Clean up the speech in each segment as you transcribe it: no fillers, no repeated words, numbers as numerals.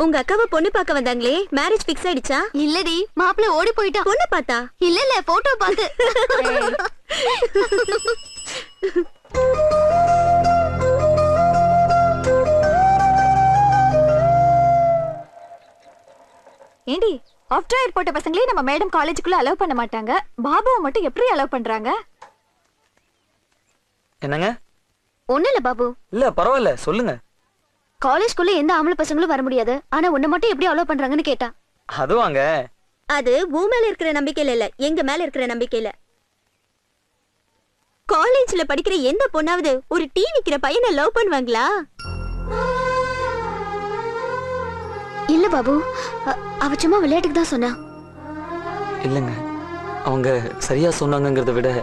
உங்க அக்காவை பொண்ணு பார்க்க வந்தாங்களே, மேரேஜ் ஃபிக்ஸ் ஆயிடுச்சா? இல்லடி, மாப்பிள்ளை ஓடி போயிட்டான். பொண்ணு பார்த்தா? இல்ல போட்டோ பார்த்து. ஏண்டி, ஆஃப்டர் இயர் போட்ட பசங்களே நம்ம மேடம் காலேஜுக்குள்ள அலோவ் பண்ண மாட்டாங்க, பாபுவை மட்டும் எப்படி அலோவ் பண்றாங்க? என்னங்க? ஒண்ணு இல்ல பாபு. இல்ல பரவாயில்ல, சொல்லுங்க. காலேஜ்க்குள்ள எந்த ஆம்பளை பசங்களும் வர முடியாது, ஆனா உன்னை மட்டும் எப்படி அலோவ் பண்றாங்கன்னு கேட்டா. அதுவாங்க, அது உன் மேல இருக்கிற நம்பிக்கையில இல்ல, எங்க மேல இருக்கிற நம்பிக்கையில. காலேஜ்ல படிக்கிற எந்த பொண்ணாவது ஒரு டீ விக்கிற பையனை லவ் பண்ணுவாங்களா? இல்ல பாபு, அவ சும்மா விளையாட்டுக்கு தான் சொன்னா. இல்லங்க, அவங்க சரியா சொன்னாங்கங்கறத விட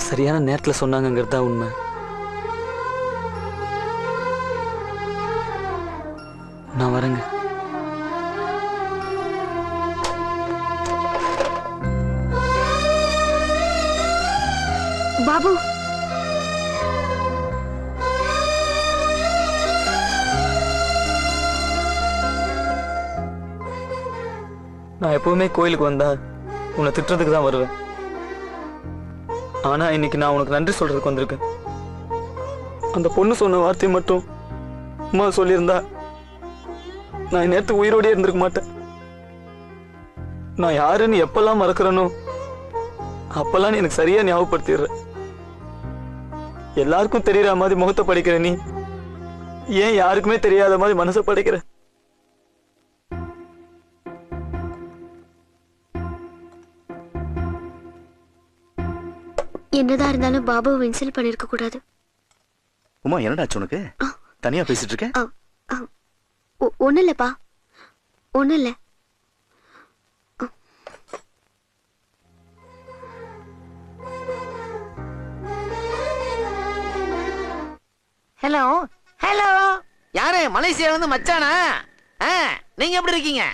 சரியான நேரத்துல சொன்னாங்கங்கிறது தான் உண்மை. நான் வரேங்க. பாபு, நான் எப்பவுமே கோயிலுக்கு வந்தா உன்னை திட்டுறதுக்கு தான் வருவேன். ஆனா இன்னைக்கு நான் உனக்கு நன்றி சொல்றதுக்கு வந்திருக்கேன். அந்த பொண்ணு சொன்ன வார்த்தை மட்டும் அம்மா சொல்லியிருந்தா நான் நேரத்து உயிரோடே இருந்திருக்க மாட்டேன். நான் யாருன்னு எப்பெல்லாம் மறக்கிறேனோ அப்பெல்லாம் எனக்கு சரியா ஞாபகப்படுத்திடுற. எல்லாருக்கும் தெரியற மாதிரி முகத்தை படிக்கிற நீ ஏன் யாருக்குமே தெரியாத மாதிரி மனசை படைக்கிற? என்னதான் இருந்தாலும் பாபுவை இன்சல்ட் பண்ணிருக்க கூடாது. உமா, என்னடாச்சு உனக்கு? தனியா பேசிட்டு இருக்க? ஒண்ணு இல்லப்பா, ஒண்ணு இல்ல. ஹலோ ஹலோ, யாரு? மலேசியா வந்து மச்சானா? நீங்க எப்படி இருக்கீங்க?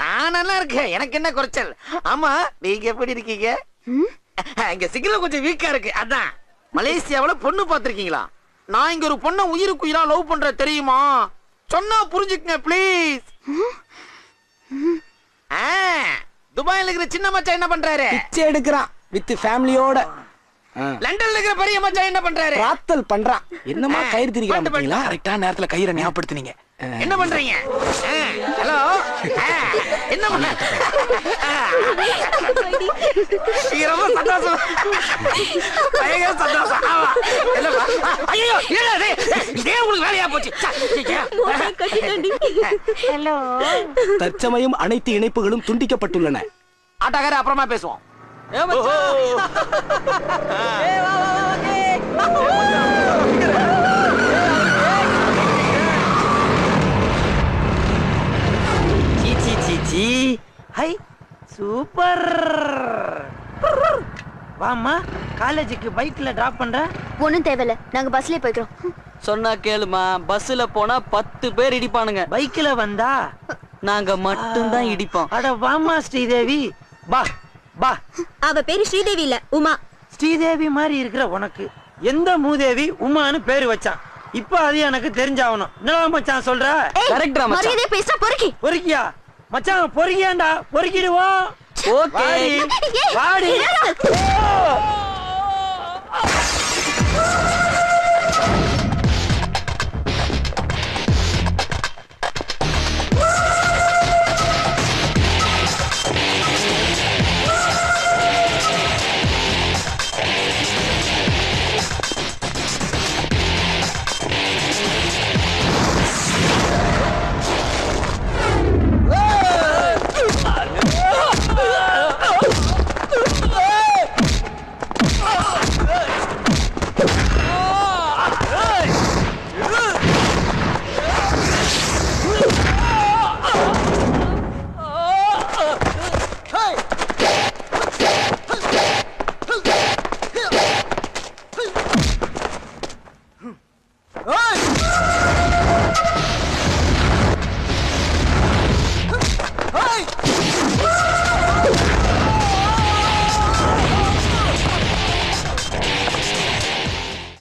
நான் நல்லா இருக்கேன், எனக்கு என்ன குறைச்சல். ஆமா, நீங்க எப்படி இருக்கீங்க? இங்க சிக்னல் கொஞ்சம் வீக்கா இருக்கு, அதான். மலேசியாவுல பொண்ணு பாத்திருக்கீங்களா? நான் இங்க ஒரு பொண்ணை உயிருக்கு உயிரா லவ் பண்ற, தெரியுமா? சொன்னா புரிஞ்சுக்குங்க ப்ளீஸ். துபாயில இருக்கிற சின்ன மச்சான் என்ன பண்றாரு? பிச்சை எடுக்கிறான் வித் ஃபேமிலியோட. லண்டன்ல இருக்கிற பெரிய மச்சான் என்ன பண்றாரு? ராத்தல் பண்றான். என்னமா கயிறு திரிக்கிறான் பாத்தீங்களா? கரெக்டா நேரத்துல கயிறை ஞாபகப்படுத்துனீங்க. என்ன பண்றீங்க? ஹலோ, என்ன பண்ண? ரொம்ப சந்தோஷம், பயங்கர சந்தோஷம். ஐயோ, இதே உங்களுக்கு வேலையா போச்சு. ஹலோ, தற்சமயம் அனைத்து இணைப்புகளும் துண்டிக்கப்பட்டுள்ளன. ஆட்டாக்கார அப்புறமா பேசுவோம். High, super. வாமா, காலேஜுக்கு பைக்ல டிராப் பண்ற? ஒண்ணும் தேவையில்ல, நாங்க பஸ்லயே போய்க்கிறோம். சொன்னா கேளுமா, பஸ்ல போனா 10 பேர் இடிப்பானுங்க. பைக்ல வந்தா நாங்க மட்டும் தான் இடிப்போம். அட வாமா ஸ்ரீதேவி, பா பா. அவ பேரு ஸ்ரீதேவி இல்ல, உமா. ஸ்ரீதேவி மாதிரி இருக்கிற உனக்கு எந்த மூதேவி உமான்னு பேரு வச்சான்? இப்ப அது எனக்கு தெரிஞ்சாவணும். என்ன மச்சான் சொல்ற? கரெக்டா மச்சான்? மரியாதை பேச பொறுக்கி. பொறுக்கியா மச்சான்? பொறுக்கியாண்டா, பொறுக்கிடுவோம். ஓகே, வாடி.